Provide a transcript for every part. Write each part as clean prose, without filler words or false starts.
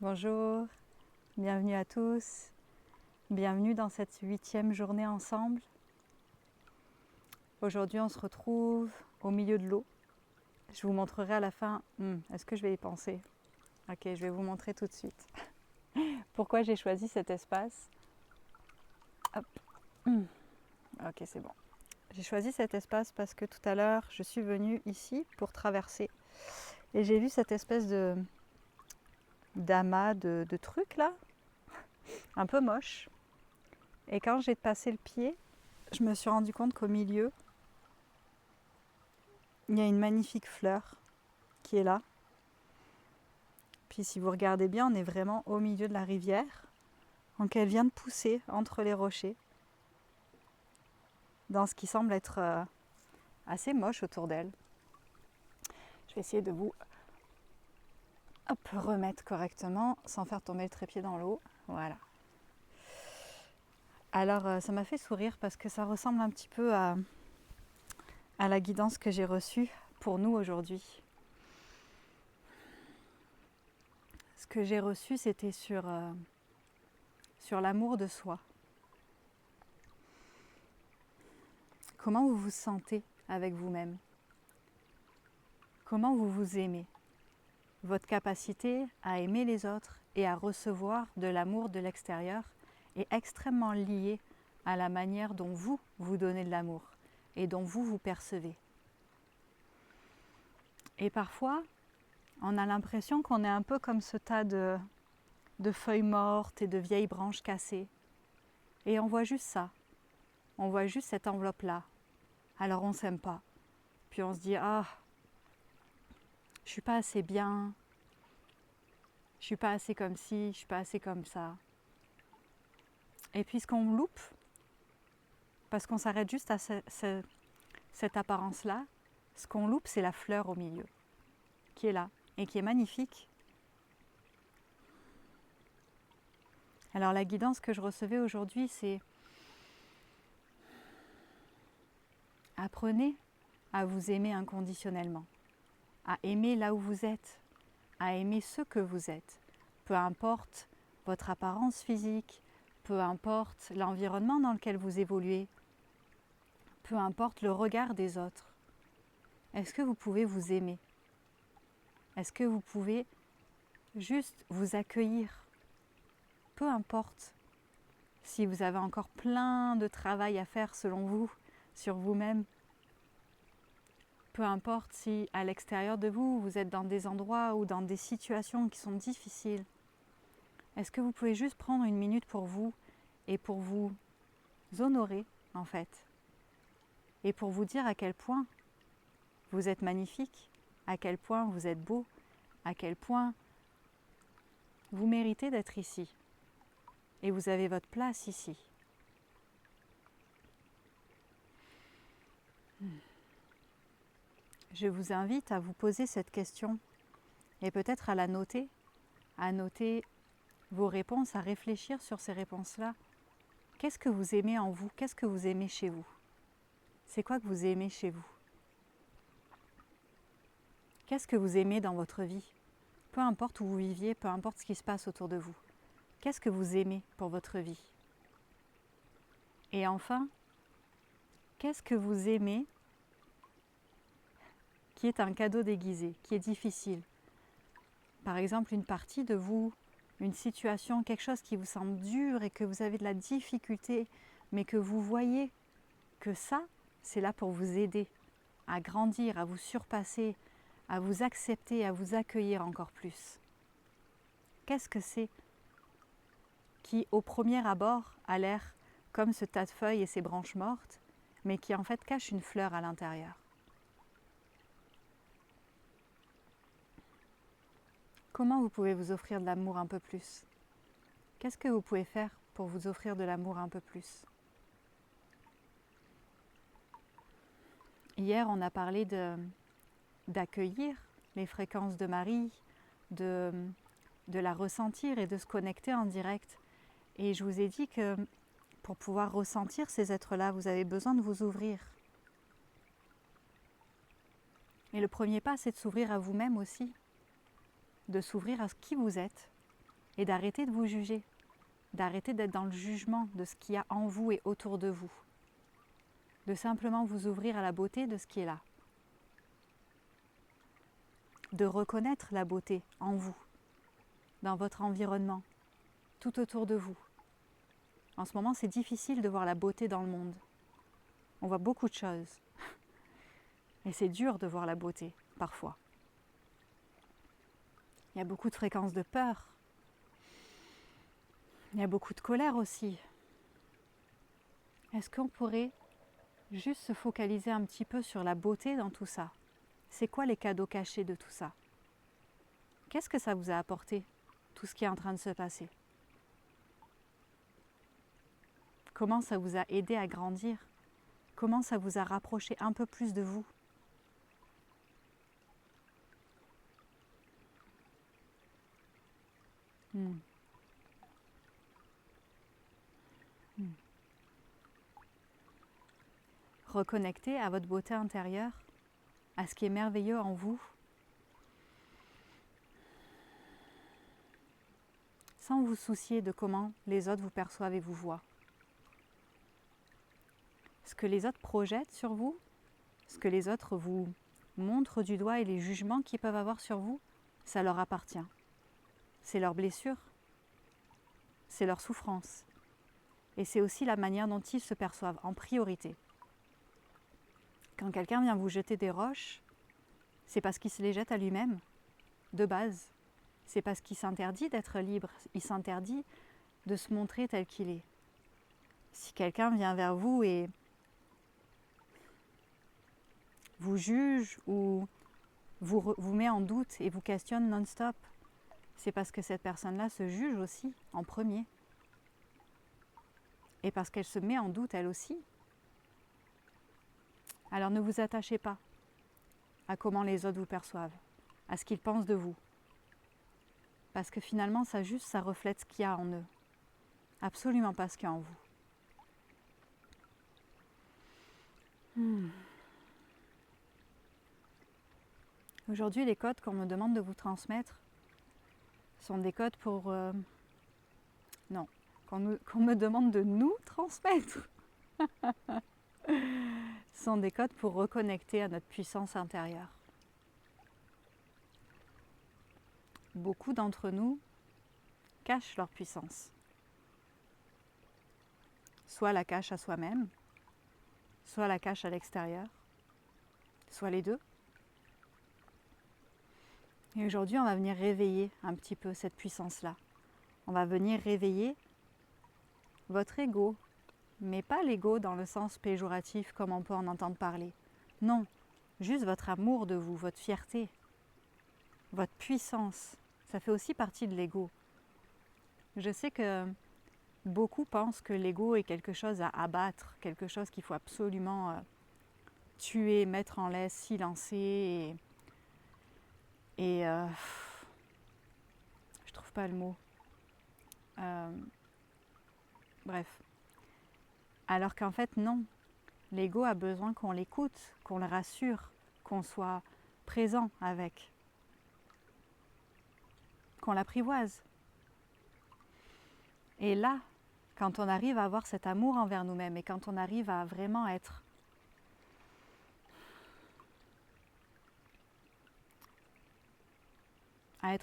Bonjour, bienvenue à tous, bienvenue dans cette 8e journée ensemble. Aujourd'hui on se retrouve au milieu de l'eau. Je vous montrerai à la fin, est-ce que je vais y penser? Ok, je vais vous montrer tout de suite. Pourquoi j'ai choisi cet espace? Hop. Ok, c'est bon. J'ai choisi cet espace parce que tout à l'heure je suis venue ici pour traverser et j'ai vu cette espèce d'amas de trucs là, un peu moche. Et quand j'ai passé le pied, je me suis rendu compte qu'au milieu, il y a une magnifique fleur qui est là. Puis si vous regardez bien, on est vraiment au milieu de la rivière. Donc elle vient de pousser entre les rochers, dans ce qui semble être assez moche autour d'elle. Je vais essayer de vous remettre correctement sans faire tomber le trépied dans l'eau. Voilà. Alors ça m'a fait sourire parce que ça ressemble un petit peu à la guidance que j'ai reçue pour nous aujourd'hui. Ce que j'ai reçu, c'était sur l'amour de soi. Comment vous vous sentez avec vous-même? Comment vous vous aimez? Votre capacité à aimer les autres et à recevoir de l'amour de l'extérieur est extrêmement liée à la manière dont vous vous donnez de l'amour et dont vous vous percevez. Et parfois, on a l'impression qu'on est un peu comme ce tas de feuilles mortes et de vieilles branches cassées. Et on voit juste ça. On voit juste cette enveloppe-là. Alors on ne s'aime pas. Puis on se dit, je suis pas assez bien, je suis pas assez comme ci, je suis pas assez comme ça. Et puis ce qu'on loupe, parce qu'on s'arrête juste à cette apparence-là, ce qu'on loupe, c'est la fleur au milieu, qui est là, et qui est magnifique. Alors la guidance que je recevais aujourd'hui, c'est apprenez à vous aimer inconditionnellement, à aimer là où vous êtes, à aimer ce que vous êtes, peu importe votre apparence physique, peu importe l'environnement dans lequel vous évoluez, peu importe le regard des autres. Est-ce que vous pouvez vous aimer? Est-ce que vous pouvez juste vous accueillir? Peu importe si vous avez encore plein de travail à faire selon vous, sur vous-même. Peu importe si à l'extérieur de vous, vous êtes dans des endroits ou dans des situations qui sont difficiles. Est-ce que vous pouvez juste prendre une minute pour vous et pour vous honorer en fait? Et pour vous dire à quel point vous êtes magnifique, à quel point vous êtes beau, à quel point vous méritez d'être ici. Et vous avez votre place ici. Je vous invite à vous poser cette question et peut-être à noter vos réponses, à réfléchir sur ces réponses-là. Qu'est-ce que vous aimez en vous? Qu'est-ce que vous aimez chez vous? C'est quoi que vous aimez chez vous? Qu'est-ce que vous aimez dans votre vie? Peu importe où vous viviez, peu importe ce qui se passe autour de vous. Qu'est-ce que vous aimez pour votre vie? Et enfin, qu'est-ce que vous aimez qui est un cadeau déguisé, qui est difficile? Par exemple, une partie de vous, une situation, quelque chose qui vous semble dur et que vous avez de la difficulté, mais que vous voyez que ça, c'est là pour vous aider à grandir, à vous surpasser, à vous accepter, à vous accueillir encore plus. Qu'est-ce que c'est qui, au premier abord, a l'air comme ce tas de feuilles et ces branches mortes, mais qui en fait cache une fleur à l'intérieur? Comment vous pouvez vous offrir de l'amour un peu plus? Qu'est-ce que vous pouvez faire pour vous offrir de l'amour un peu plus? Hier, on a parlé d'accueillir les fréquences de Marie, de la ressentir et de se connecter en direct. Et je vous ai dit que pour pouvoir ressentir ces êtres-là, vous avez besoin de vous ouvrir. Et le premier pas, c'est de s'ouvrir à vous-même aussi, de s'ouvrir à qui vous êtes, et d'arrêter de vous juger, d'arrêter d'être dans le jugement de ce qu'il y a en vous et autour de vous, de simplement vous ouvrir à la beauté de ce qui est là, de reconnaître la beauté en vous, dans votre environnement, tout autour de vous. En ce moment, c'est difficile de voir la beauté dans le monde. On voit beaucoup de choses. Et c'est dur de voir la beauté, parfois. Il y a beaucoup de fréquences de peur. Il y a beaucoup de colère aussi. Est-ce qu'on pourrait juste se focaliser un petit peu sur la beauté dans tout ça? C'est quoi les cadeaux cachés de tout ça? Qu'est-ce que ça vous a apporté, tout ce qui est en train de se passer? Comment ça vous a aidé à grandir? Comment ça vous a rapproché un peu plus de vous? Hmm. Hmm. Reconnectez à votre beauté intérieure, à ce qui est merveilleux en vous, sans vous soucier de comment les autres vous perçoivent et vous voient. Ce que les autres projettent sur vous, ce que les autres vous montrent du doigt et les jugements qu'ils peuvent avoir sur vous, ça leur appartient. C'est leur blessure, c'est leur souffrance. Et c'est aussi la manière dont ils se perçoivent en priorité. Quand quelqu'un vient vous jeter des roches, c'est parce qu'il se les jette à lui-même, de base. C'est parce qu'il s'interdit d'être libre, il s'interdit de se montrer tel qu'il est. Si quelqu'un vient vers vous et vous juge ou vous met en doute et vous questionne non-stop, c'est parce que cette personne-là se juge aussi en premier. Et parce qu'elle se met en doute elle aussi. Alors ne vous attachez pas à comment les autres vous perçoivent, à ce qu'ils pensent de vous. Parce que finalement, ça reflète ce qu'il y a en eux. Absolument pas ce qu'il y a en vous. Aujourd'hui, les codes qu'on me demande de vous transmettre sont des codes pour... non, qu'on me demande de nous transmettre. Sont des codes pour reconnecter à notre puissance intérieure. Beaucoup d'entre nous cachent leur puissance. Soit la cachent à soi-même, soit la cachent à l'extérieur, soit les deux. Et aujourd'hui, on va venir réveiller un petit peu cette puissance-là. On va venir réveiller votre ego, mais pas l'ego dans le sens péjoratif comme on peut en entendre parler. Non, juste votre amour de vous, votre fierté, votre puissance. Ça fait aussi partie de l'ego. Je sais que beaucoup pensent que l'ego est quelque chose à abattre, quelque chose qu'il faut absolument tuer, mettre en laisse, silencer. Et je trouve pas le mot. Bref. Alors qu'en fait, non. L'ego a besoin qu'on l'écoute, qu'on le rassure, qu'on soit présent avec, qu'on l'apprivoise. Et là, quand on arrive à avoir cet amour envers nous-mêmes et quand on arrive à vraiment être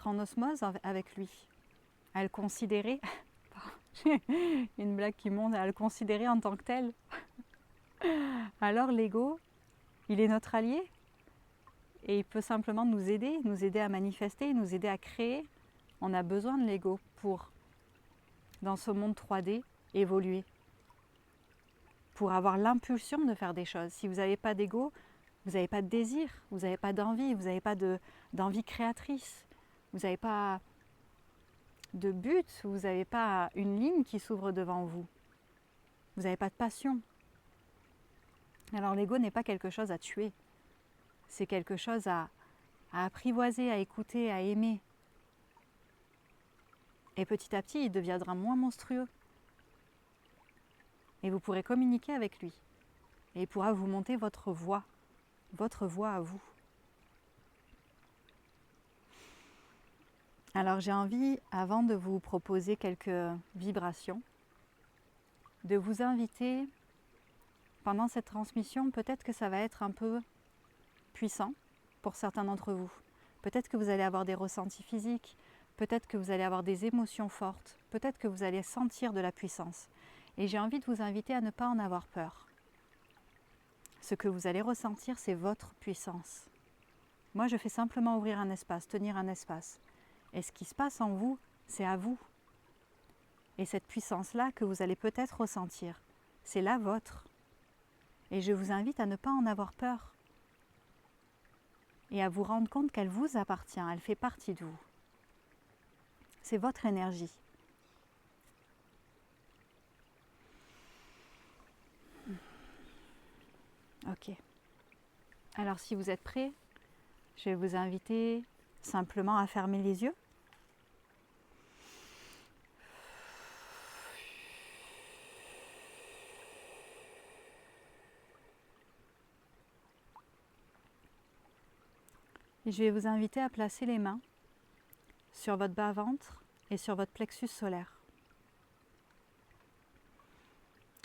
en osmose avec lui, à le considérer, une blague qui monte, à le considérer en tant que tel, alors l'ego, il est notre allié et il peut simplement nous aider à manifester, nous aider à créer. On a besoin de l'ego pour, dans ce monde 3D, évoluer, pour avoir l'impulsion de faire des choses. Si vous n'avez pas d'ego, vous n'avez pas de désir, vous n'avez pas d'envie, vous n'avez pas d'envie créatrice, vous n'avez pas de but, vous n'avez pas une ligne qui s'ouvre devant vous, vous n'avez pas de passion. Alors l'ego n'est pas quelque chose à tuer, c'est quelque chose à apprivoiser, à écouter, à aimer. Et petit à petit, il deviendra moins monstrueux. Et vous pourrez communiquer avec lui. Et il pourra vous monter votre voix à vous. Alors j'ai envie, avant de vous proposer quelques vibrations, de vous inviter, pendant cette transmission, peut-être que ça va être un peu puissant pour certains d'entre vous. Peut-être que vous allez avoir des ressentis physiques, peut-être que vous allez avoir des émotions fortes, peut-être que vous allez sentir de la puissance. Et j'ai envie de vous inviter à ne pas en avoir peur. Ce que vous allez ressentir, c'est votre puissance. Moi, je fais simplement ouvrir un espace, tenir un espace. Et ce qui se passe en vous, c'est à vous. Et cette puissance-là que vous allez peut-être ressentir, c'est la vôtre. Et je vous invite à ne pas en avoir peur. Et à vous rendre compte qu'elle vous appartient, elle fait partie de vous. C'est votre énergie. Ok. Alors si vous êtes prêts, je vais vous inviter simplement à fermer les yeux. Et je vais vous inviter à placer les mains sur votre bas-ventre et sur votre plexus solaire.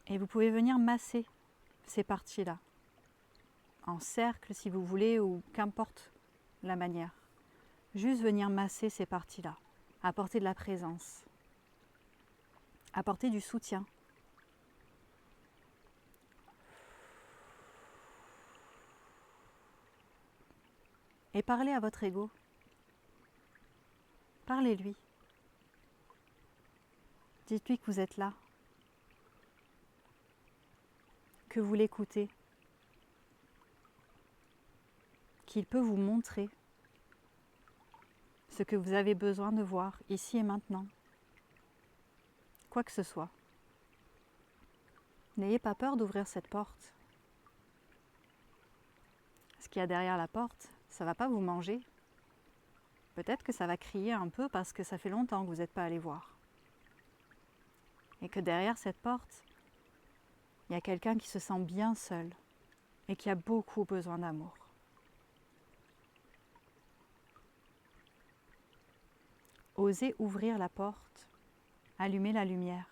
Et vous pouvez venir masser ces parties-là, en cercle si vous voulez, ou qu'importe la manière. Juste venir masser ces parties-là, apporter de la présence, apporter du soutien. Et parlez à votre ego. Parlez-lui. Dites-lui que vous êtes là, que vous l'écoutez, qu'il peut vous montrer ce que vous avez besoin de voir ici et maintenant. Quoi que ce soit. N'ayez pas peur d'ouvrir cette porte. Ce qu'il y a derrière la porte, ça ne va pas vous manger. Peut-être que ça va crier un peu parce que ça fait longtemps que vous n'êtes pas allé voir. Et que derrière cette porte, il y a quelqu'un qui se sent bien seul et qui a beaucoup besoin d'amour. Osez ouvrir la porte, allumer la lumière.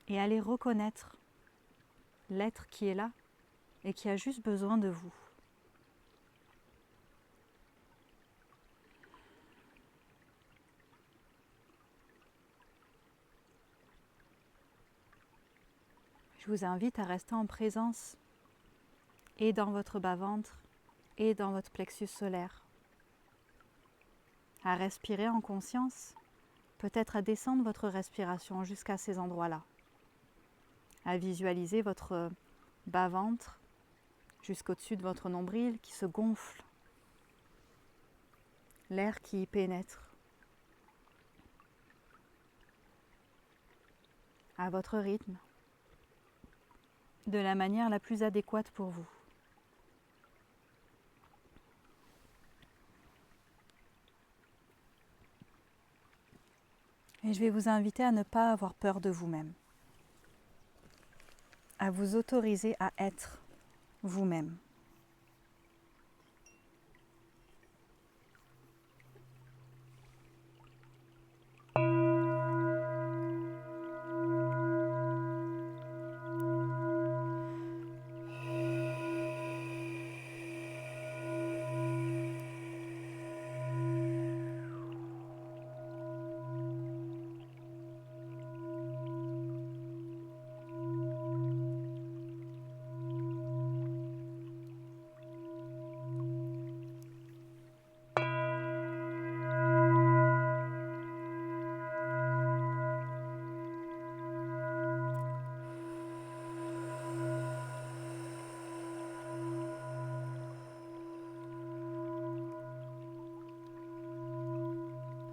Et allez reconnaître l'être qui est là et qui a juste besoin de vous. Je vous invite à rester en présence et dans votre bas-ventre et dans votre plexus solaire. À respirer en conscience, peut-être à descendre votre respiration jusqu'à ces endroits-là. À visualiser votre bas-ventre jusqu'au-dessus de votre nombril qui se gonfle. L'air qui y pénètre. À votre rythme. De la manière la plus adéquate pour vous. Et je vais vous inviter à ne pas avoir peur de vous-même. À vous autoriser à être vous-même.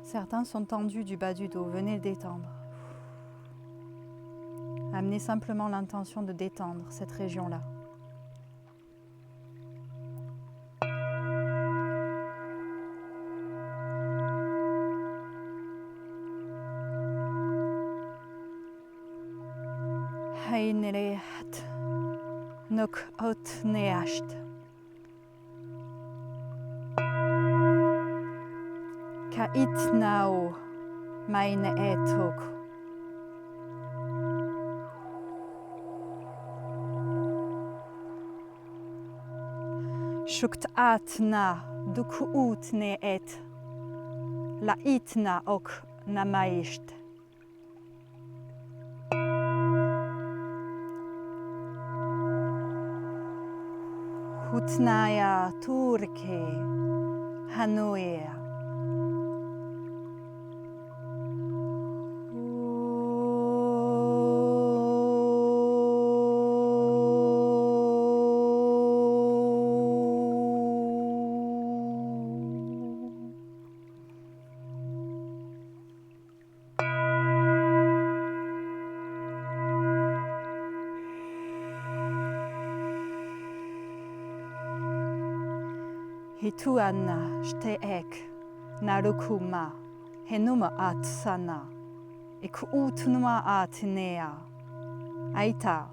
Certains sont tendus du bas du dos, venez le détendre. Amenez simplement l'intention de détendre cette région-là. Heinerehat, nok ot neasht. itnao meine etok. Shukt atna dukuutne et la itna ok namaisht. Hutnaya turke hanoea. Hituana shteek narukuma henuma at sana ek utnuma at nea aita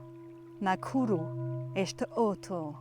nakuru est oto.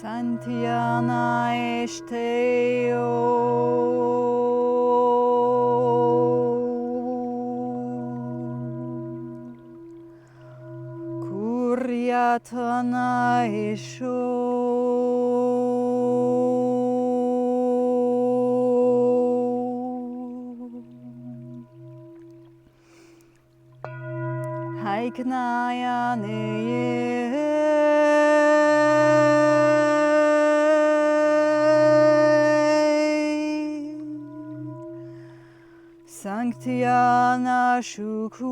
Santiana esteo Kuriatana esho Haiknaya Sanctiana shuku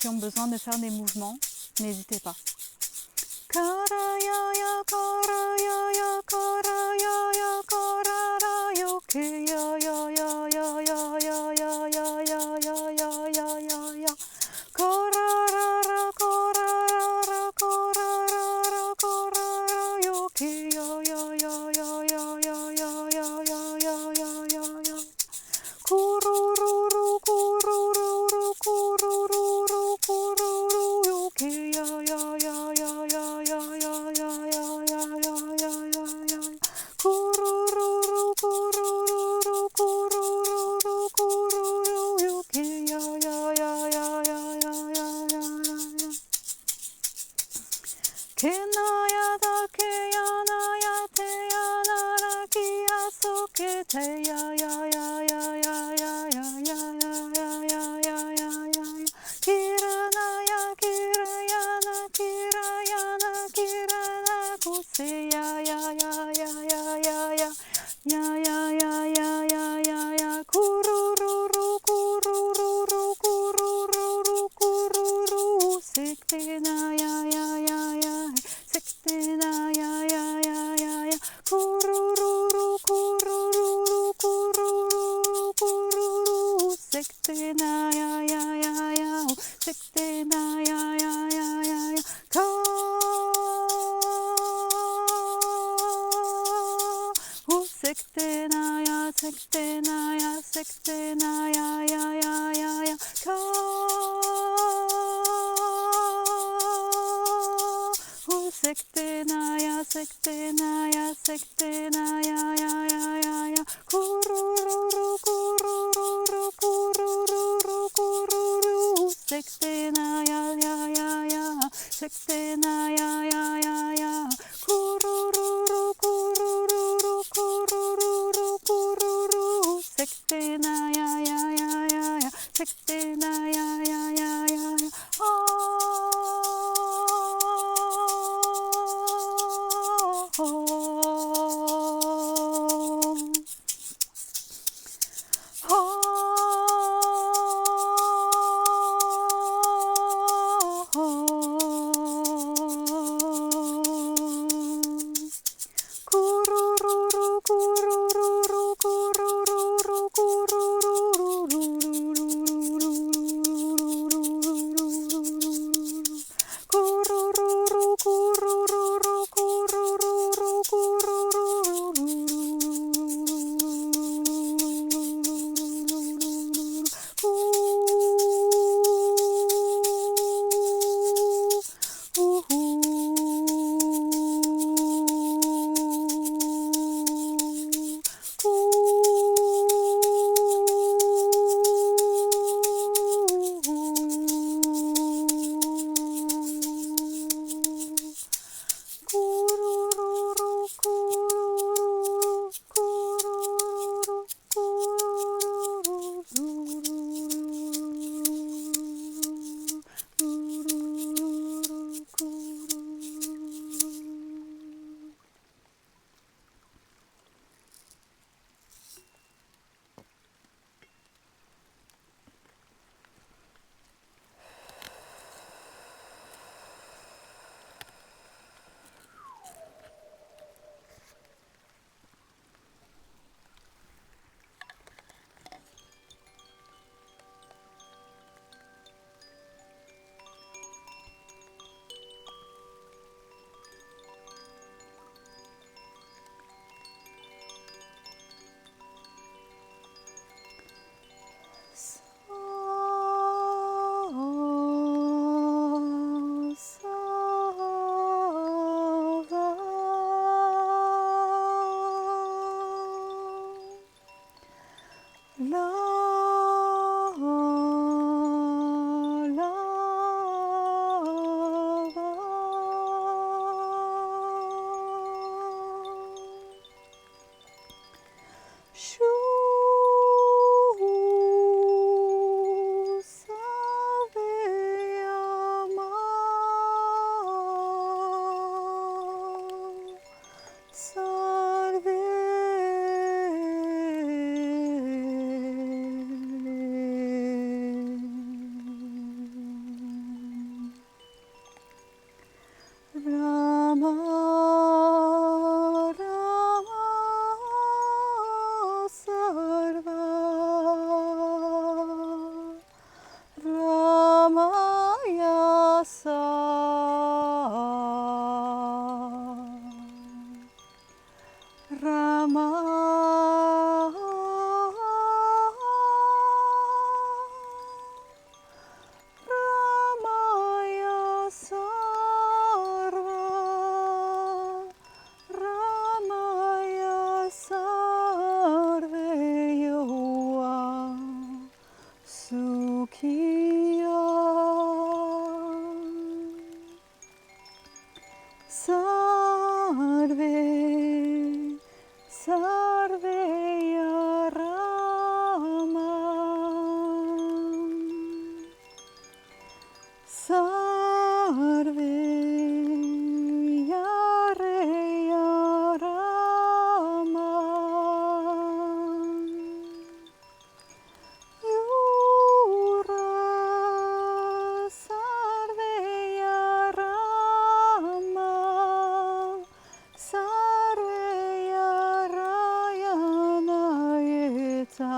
qui ont besoin de faire des mouvements, n'hésitez pas. Sarve, sarve yaramam. Sarve yare yaramam. Yura sarve yaramam. Sarve yarayana yeta.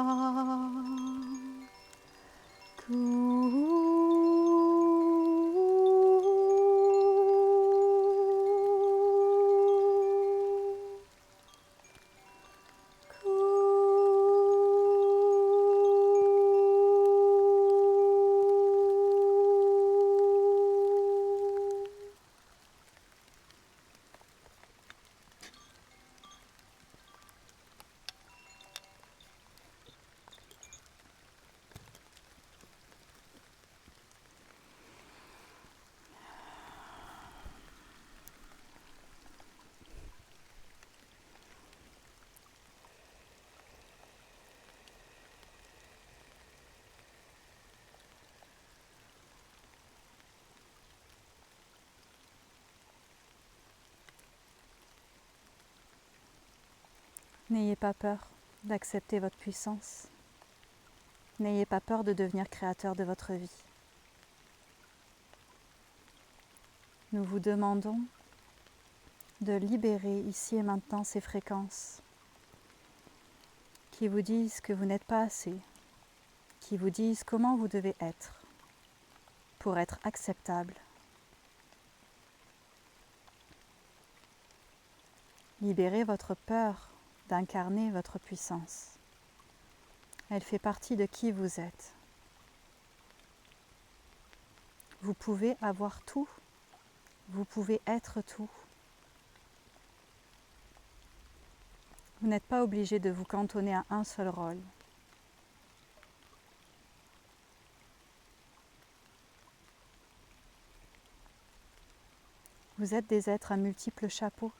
N'ayez pas peur d'accepter votre puissance. N'ayez pas peur de devenir créateur de votre vie. Nous vous demandons de libérer ici et maintenant ces fréquences qui vous disent que vous n'êtes pas assez, qui vous disent comment vous devez être pour être acceptable. Libérez votre peur d'incarner votre puissance. Elle fait partie de qui vous êtes. Vous pouvez avoir tout, vous pouvez être tout. Vous n'êtes pas obligé de vous cantonner à un seul rôle. Vous êtes des êtres à multiples chapeaux.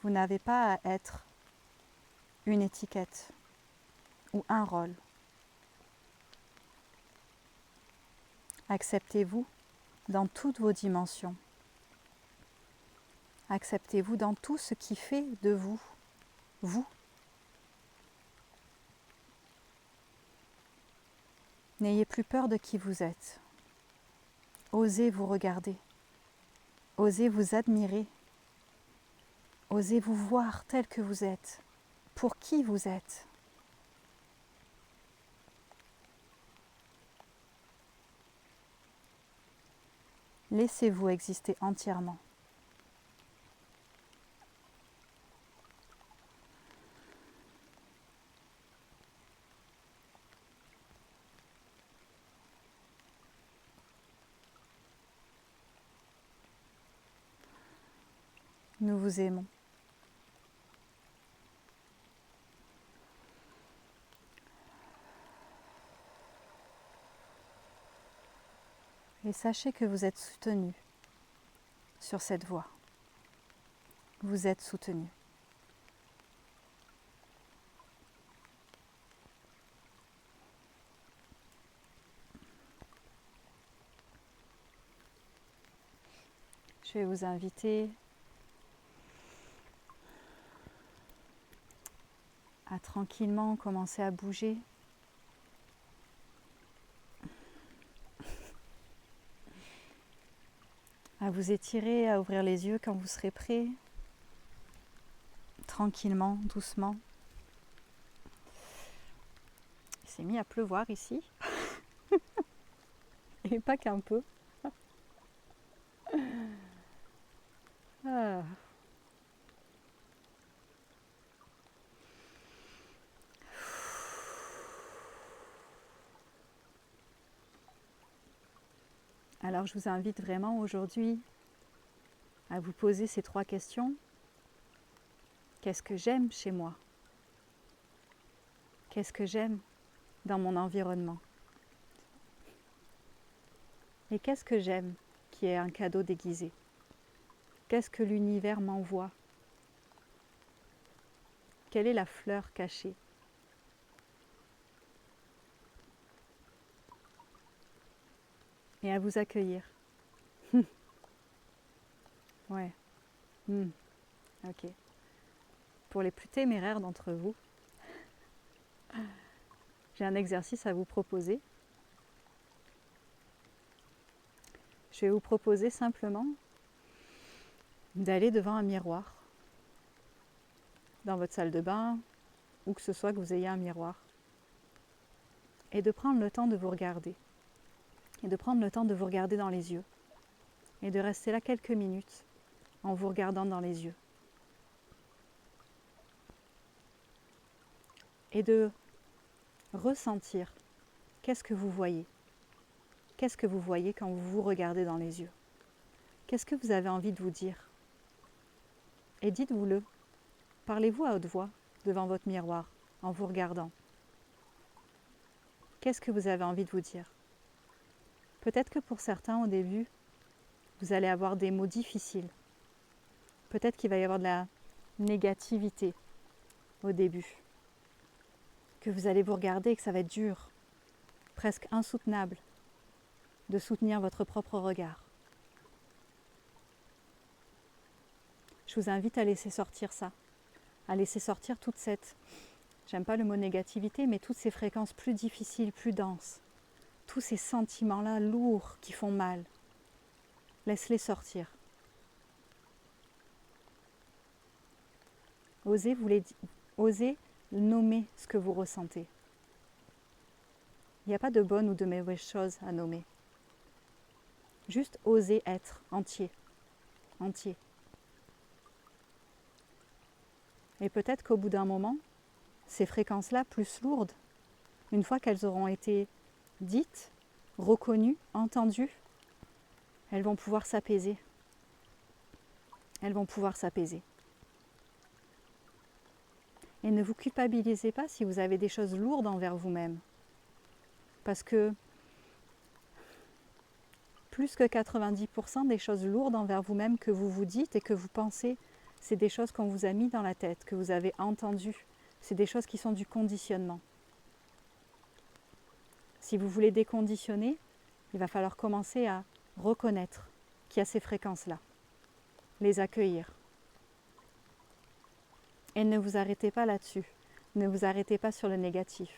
Vous n'avez pas à être une étiquette ou un rôle. Acceptez-vous dans toutes vos dimensions. Acceptez-vous dans tout ce qui fait de vous, vous. N'ayez plus peur de qui vous êtes. Osez vous regarder. Osez vous admirer. Osez vous voir tel que vous êtes, pour qui vous êtes. Laissez-vous exister entièrement. Nous vous aimons. Et sachez que vous êtes soutenu sur cette voie. Vous êtes soutenu. Je vais vous inviter à tranquillement commencer à bouger. À vous étirer, à ouvrir les yeux quand vous serez prêt. Tranquillement, doucement. Il s'est mis à pleuvoir ici. Et pas qu'un peu. Ah. Alors je vous invite vraiment aujourd'hui à vous poser ces 3 questions. Qu'est-ce que j'aime chez moi? Qu'est-ce que j'aime dans mon environnement? Et qu'est-ce que j'aime qui est un cadeau déguisé? Qu'est-ce que l'univers m'envoie? Quelle est la fleur cachée? Et à vous accueillir. Ouais. Ok. Pour les plus téméraires d'entre vous, j'ai un exercice à vous proposer. Je vais vous proposer simplement d'aller devant un miroir, dans votre salle de bain, où que ce soit que vous ayez un miroir, et de prendre le temps de vous regarder, et de prendre le temps de vous regarder dans les yeux, et de rester là quelques minutes en vous regardant dans les yeux. Et de ressentir qu'est-ce que vous voyez. Qu'est-ce que vous voyez quand vous vous regardez dans les yeux? Qu'est-ce que vous avez envie de vous dire? Et dites-vous-le. Parlez-vous à haute voix devant votre miroir en vous regardant. Qu'est-ce que vous avez envie de vous dire? Peut-être que pour certains, au début, vous allez avoir des mots difficiles. Peut-être qu'il va y avoir de la négativité au début. Que vous allez vous regarder et que ça va être dur, presque insoutenable, de soutenir votre propre regard. Je vous invite à laisser sortir ça, à laisser sortir toute cette, j'aime pas le mot négativité, mais toutes ces fréquences plus difficiles, plus denses, tous ces sentiments-là lourds qui font mal. Laisse-les sortir. Osez nommer ce que vous ressentez. Il n'y a pas de bonnes ou de mauvaises choses à nommer. Juste oser être entier. Entier. Et peut-être qu'au bout d'un moment, ces fréquences-là plus lourdes, une fois qu'elles auront été dites, reconnues, entendues, elles vont pouvoir s'apaiser. Elles vont pouvoir s'apaiser. Et ne vous culpabilisez pas si vous avez des choses lourdes envers vous-même. Parce que plus que 90% des choses lourdes envers vous-même que vous vous dites et que vous pensez, c'est des choses qu'on vous a mis dans la tête, que vous avez entendues. C'est des choses qui sont du conditionnement. Si vous voulez déconditionner, il va falloir commencer à reconnaître qu'il y a ces fréquences-là, les accueillir. Et ne vous arrêtez pas là-dessus, ne vous arrêtez pas sur le négatif.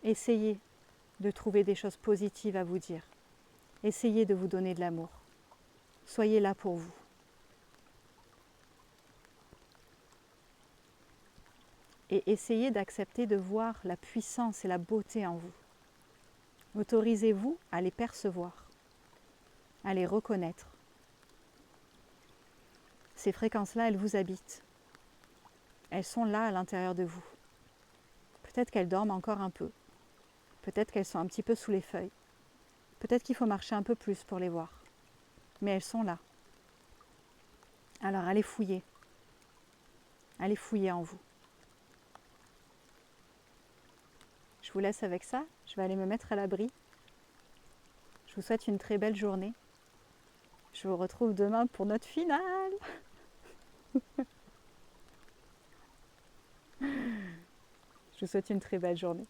Essayez de trouver des choses positives à vous dire. Essayez de vous donner de l'amour. Soyez là pour vous. Et essayez d'accepter de voir la puissance et la beauté en vous. Autorisez-vous à les percevoir, à les reconnaître. Ces fréquences-là, elles vous habitent. Elles sont là à l'intérieur de vous. Peut-être qu'elles dorment encore un peu. Peut-être qu'elles sont un petit peu sous les feuilles. Peut-être qu'il faut marcher un peu plus pour les voir. Mais elles sont là. Alors allez fouiller. Allez fouiller en vous. Je vous laisse avec ça. Je vais aller me mettre à l'abri. Je vous souhaite une très belle journée. Je vous retrouve demain pour notre finale. Je vous souhaite une très belle journée.